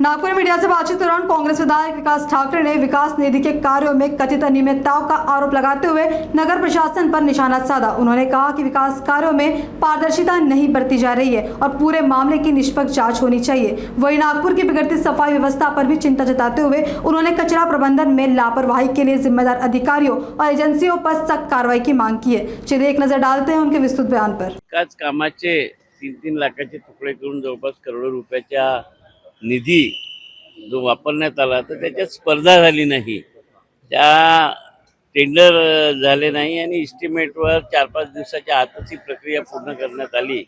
नागपुर में मीडिया से बातचीत के दौरान कांग्रेस विधायक विकास ठाकरे ने विकास निधि के कार्यों में कथित अनियमितताओं का आरोप लगाते हुए नगर प्रशासन पर निशाना साधा। उन्होंने कहा कि विकास कार्यों में पारदर्शिता नहीं बरती जा रही है और पूरे मामले की निष्पक्ष जांच होनी चाहिए। वहीं नागपुर की बिगड़ती सफाई व्यवस्था पर भी चिंता जताते हुए उन्होंने कचरा प्रबंधन में लापरवाही के लिए जिम्मेदार अधिकारियों और एजेंसियों पर सख्त कार्रवाई की मांग की है। चलिए एक नजर डालते हैं उनके विस्तृत बयान पर। विकास कामाचे 3-3 लाखाचे तुकडे करून जवळपास करोडो रुपयाचा निधी जो वापरण्यात आला तर त्याच्यात स्पर्धा झाली नाही, त्या टेंडर झाले नाही आणि इस्टिमेटवर 4-5 दिवसाच्या आतच ही प्रक्रिया पूर्ण करण्यात आली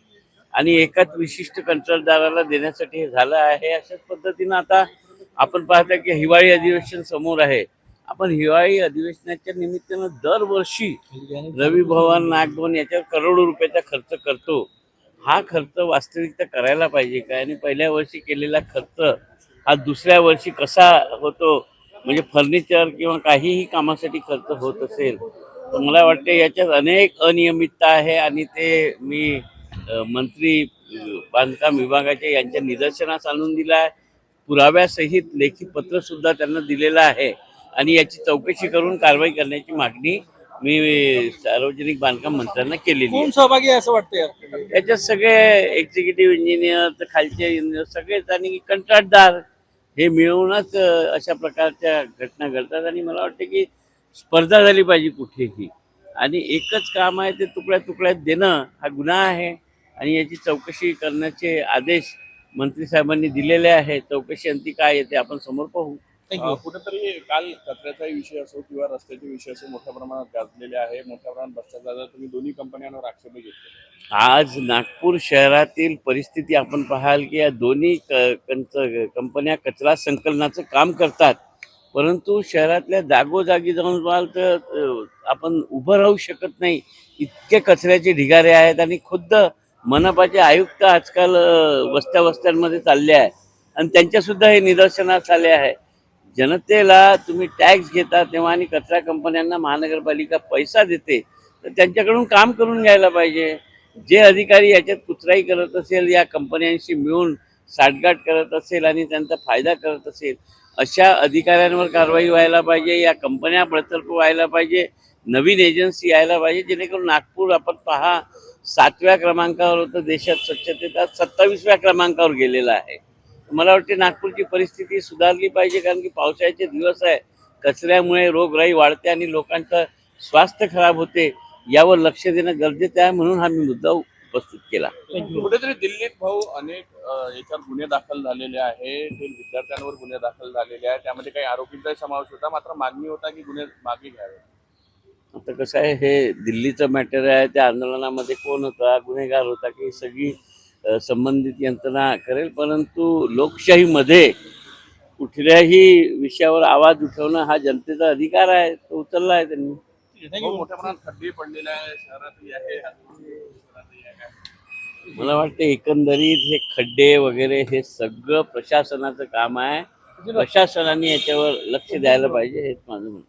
आणि एकाच विशिष्ट कंत्राटदाराला देण्यासाठी हे झालं आहे। अशाच पद्धतीनं आता आपण पाहता की हिवाळी अधिवेशन समोर आहे। आपण हिवाळी अधिवेशनाच्या निमित्तानं दरवर्षी रवी भवन नागभवन याच्यावर करोडो रुपयाचा खर्च करतो। हा खर्च वास्तविकता करायला पाहिजे का आणि पहिल्या वर्षी केलेला खर्च हा दुसऱ्या वर्षी कसा होतो, म्हणजे फर्निचर किंवा काहीही कामासाठी खर्च होत असेल तर मला वाटते याच्यात अनेक अनियमितता आहे आणि ते मी मंत्री बांधकाम विभागाचे यांच्या निदर्शनास आणून दिला आहे। पुराव्यासहित लेखी पत्र सुद्धा त्यांना दिलेलं आहे आणि याची चौकशी करून कारवाई करण्याची मागणी मी सार्वजनिक बांधकाम मंत्र्यांना केलेली आहे। कोण सहभागी आहे असं वाटतंय? याच्यात सगळे एक्झिक्युटिव्ह इंजिनियर तर खालचे इंजिनियर सगळेच आणि कंत्राटदार हे मिळूनच अशा प्रकारच्या घटना घडतात आणि मला वाटतं की स्पर्धा झाली पाहिजे कुठेही आणि एकच काम आहे ते तुकड्या तुकड्यात देणं हा गुन्हा आहे आणि याची चौकशी करण्याचे आदेश मंत्री साहेबांनी दिलेले आहे। चौकशी अंती काय येते आपण समोर पाहू। कुठेतरी काल कचऱ्याचा विषय असो किंवा रस्त्याचे विषय असो मोठ्या प्रमाणात गाजलेले आहे, मोठ्या प्रमाणात भ्रष्टाचार तुम्ही दोन्ही कंपन्यांवर आक्षेप घेतले। आज नागपूर शहरातील परिस्थिती आपण पाहाल की या दोन्ही कंपन्या कचरा संकलनाचं काम करतात, परंतु शहरातल्या जागोजागी जाऊन पाहाल तर आपण उभं राहू शकत नाही, इतके कचऱ्याचे ढिगारे आहेत आणि खुद्द मनपाचे आयुक्त आजकाल वस्त्या वस्त्यांमध्ये चालले आहे आणि त्यांच्यासुद्धा हे निदर्शनास आले आहे। जनतेला तुम्ही टॅक्स घेता तेव्हा आणि कचरा कंपन्यांना महानगरपालिका पैसा देते तर त्यांच्याकडून काम करून घ्यायला पाहिजे। जे अधिकारी याच्यात कुचराई करत असेल, या कंपन्यांशी मिळून साठगाठ करत असेल आणि त्यांचा फायदा करत असेल अशा अधिकाऱ्यांवर कारवाई व्हायला पाहिजे, या कंपन्या बडतर्फ व्हायला पाहिजे, नवीन एजन्सी यायला पाहिजे जेणेकरून नागपूर आपण पहा 7व्या क्रमांकावर होतं देशात स्वच्छतेत, आज 27व्या क्रमांकावर गेलेला आहे। मला वाटते नागपूरची परिस्थिती सुधारली पाहिजे कारण की पावसाळ्याचे दिवस आहे, कचऱ्यामुळे रोगराई वाढते आणि लोकांचं स्वास्थ्य खराब होते, यावर लक्ष देणं गरजेचं आहे म्हणून हा मी मुद्दा उपस्थित केला। कुठेतरी दिल्लीत भाऊ अनेक याच्यावर गुन्हे दाखल झालेले आहे, ते विद्यार्थ्यांवर गुन्हे दाखल झालेले आहेत, त्यामध्ये काही आरोपींचाही समावेश होता, मात्र मागणी होता की गुन्हे मागे घ्यावे। आता कसं आहे, हे दिल्लीचं मॅटर आहे, त्या आंदोलनामध्ये कोण होता, गुन्हेगार होता की सगळी संबंधित यंत्रणा करेल, परंतु लोकशाहीमध्ये कुठल्याही विषयावर आवाज उठवणं हा जनतेचा अधिकार आहे, तो उचलला आहे त्यांनी। मोठ्या प्रमाणात खड्डे पडलेले आहे शहरातही आहे। मला वाटतं एकंदरीत हे खड्डे वगैरे हे सगळं प्रशासनाचं काम आहे, प्रशासनाने याच्यावर लक्ष द्यायला पाहिजे हेच माझं म्हणणं।